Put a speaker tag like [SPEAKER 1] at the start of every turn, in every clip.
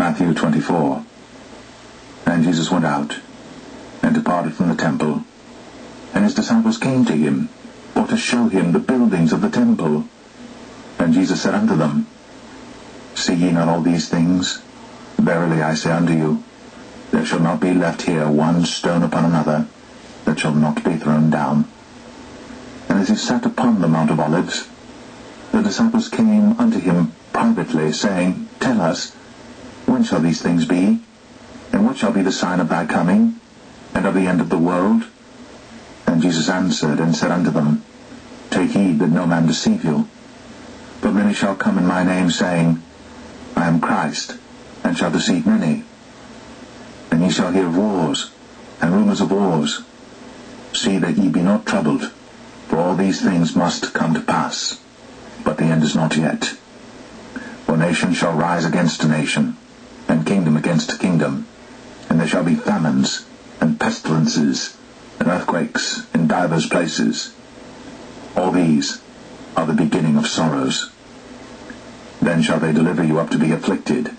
[SPEAKER 1] Matthew 24. And Jesus went out, and departed from the temple. And his disciples came to him, for to show him the buildings of the temple. And Jesus said unto them, See ye not all these things? Verily I say unto you, there shall not be left here one stone upon another, that shall not be thrown down. And as he sat upon the Mount of Olives, the disciples came unto him privately, saying, Tell us, when shall these things be? And what shall be the sign of thy coming, and of the end of the world? And Jesus answered and said unto them, Take heed that no man deceive you. For many shall come in my name, saying, I am Christ, and shall deceive many. And ye shall hear of wars, and rumours of wars. See that ye be not troubled, for all these things must come to pass, but the end is not yet. For nation shall rise against nation, and kingdom against kingdom, and there shall be famines, and pestilences, and earthquakes in divers places. All these are the beginning of sorrows. Then shall they deliver you up to be afflicted,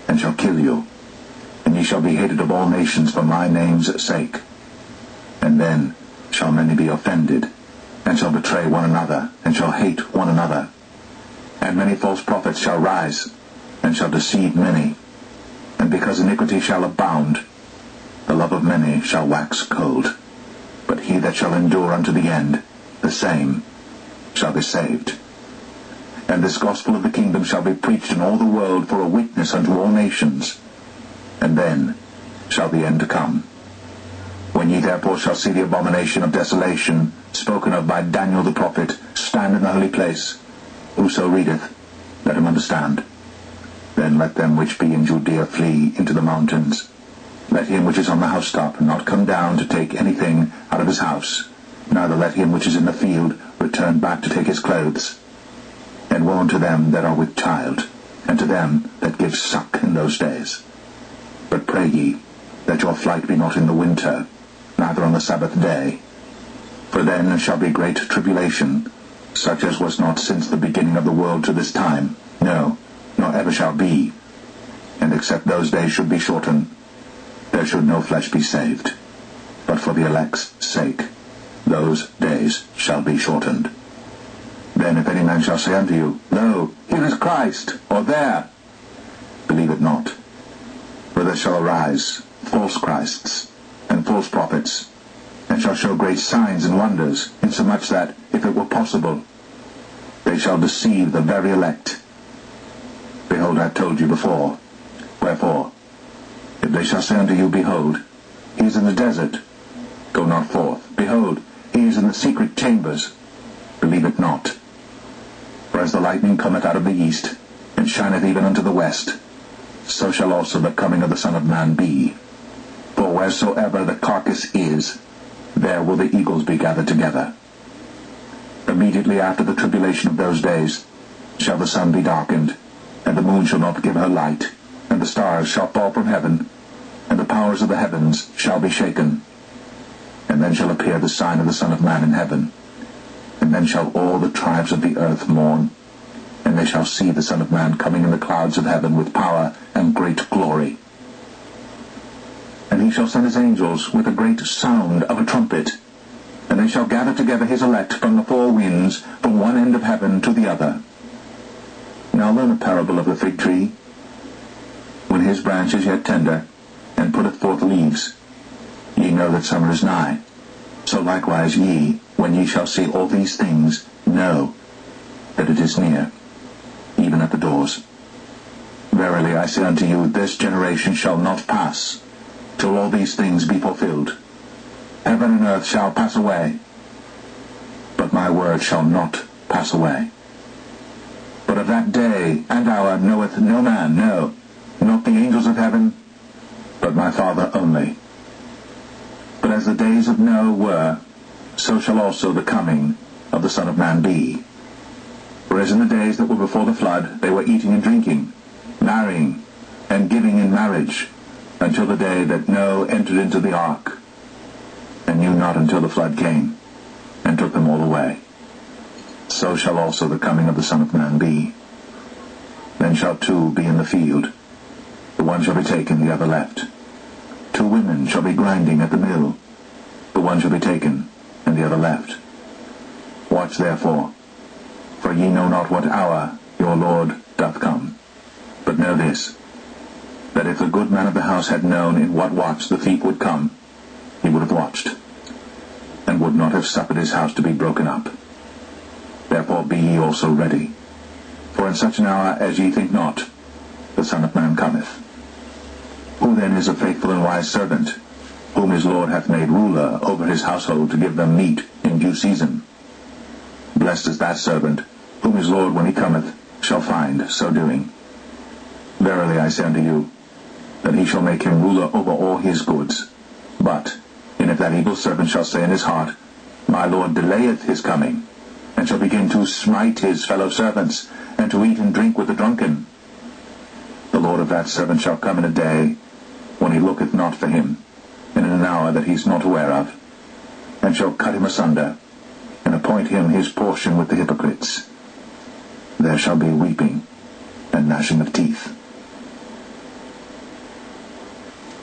[SPEAKER 1] and shall kill you, and ye shall be hated of all nations for my name's sake. And then shall many be offended, and shall betray one another, and shall hate one another. And many false prophets shall rise, and shall deceive many. And because iniquity shall abound, the love of many shall wax cold. But he that shall endure unto the end, the same shall be saved. And this gospel of the kingdom shall be preached in all the world for a witness unto all nations. And then shall the end come. When ye therefore shall see the abomination of desolation, spoken of by Daniel the prophet, stand in the holy place, whoso readeth, let him understand. Then let them which be in Judea flee into the mountains. Let him which is on the housetop not come down to take anything out of his house, neither let him which is in the field return back to take his clothes. And woe unto them that are with child, and to them that give suck in those days. But pray ye, that your flight be not in the winter, neither on the Sabbath day. For then shall be great tribulation, such as was not since the beginning of the world to this time, no, nor ever shall be. And except those days should be shortened, there should no flesh be saved. But for the elect's sake, those days shall be shortened. Then if any man shall say unto you, Lo, here is Christ, or there, believe it not. For there shall arise false Christs, and false prophets, and shall show great signs and wonders, insomuch that, if it were possible, they shall deceive the very elect. Behold, I have told you before. Wherefore, if they shall say unto you, Behold, he is in the desert, go not forth. Behold, he is in the secret chambers, believe it not. For as the lightning cometh out of the east, and shineth even unto the west, so shall also the coming of the Son of Man be. For wheresoever the carcass is, there will the eagles be gathered together. Immediately after the tribulation of those days shall the sun be darkened, and the moon shall not give her light, and the stars shall fall from heaven, and the powers of the heavens shall be shaken. And then shall appear the sign of the Son of Man in heaven. And then shall all the tribes of the earth mourn, and they shall see the Son of Man coming in the clouds of heaven with power and great glory. And he shall send his angels with a great sound of a trumpet, and they shall gather together his elect from the four winds, from one end of heaven to the other. Now learn a parable of the fig tree. When his branch is yet tender, and putteth forth leaves, ye know that summer is nigh. So likewise ye, when ye shall see all these things, know that it is near, even at the doors. Verily I say unto you, this generation shall not pass, till all these things be fulfilled. Heaven and earth shall pass away, but my word shall not pass away. But of that day and hour knoweth no man, no, not the angels of heaven, but my Father only. But as the days of Noah were, so shall also the coming of the Son of Man be. For as in the days that were before the flood, they were eating and drinking, marrying, and giving in marriage, until the day that Noah entered into the ark, and knew not until the flood came, and took them all away. So shall also the coming of the Son of Man be. Then shall two be in the field, the one shall be taken, the other left. 2 women shall be grinding at the mill, the one shall be taken, and the other left. Watch therefore, for ye know not what hour your Lord doth come. But know this, that if the good man of the house had known in what watch the thief would come, he would have watched, and would not have suffered his house to be broken up. Therefore be ye also ready, for in such an hour as ye think not, the Son of Man cometh. Who then is a faithful and wise servant, whom his Lord hath made ruler over his household to give them meat in due season? Blessed is that servant, whom his Lord, when he cometh, shall find so doing. Verily I say unto you, that he shall make him ruler over all his goods. But, and if that evil servant shall say in his heart, My Lord delayeth his coming, and shall begin to smite his fellow servants, and to eat and drink with the drunken, the Lord of that servant shall come in a day when he looketh not for him, and in an hour that he is not aware of, and shall cut him asunder, and appoint him his portion with the hypocrites. There shall be weeping and gnashing of teeth.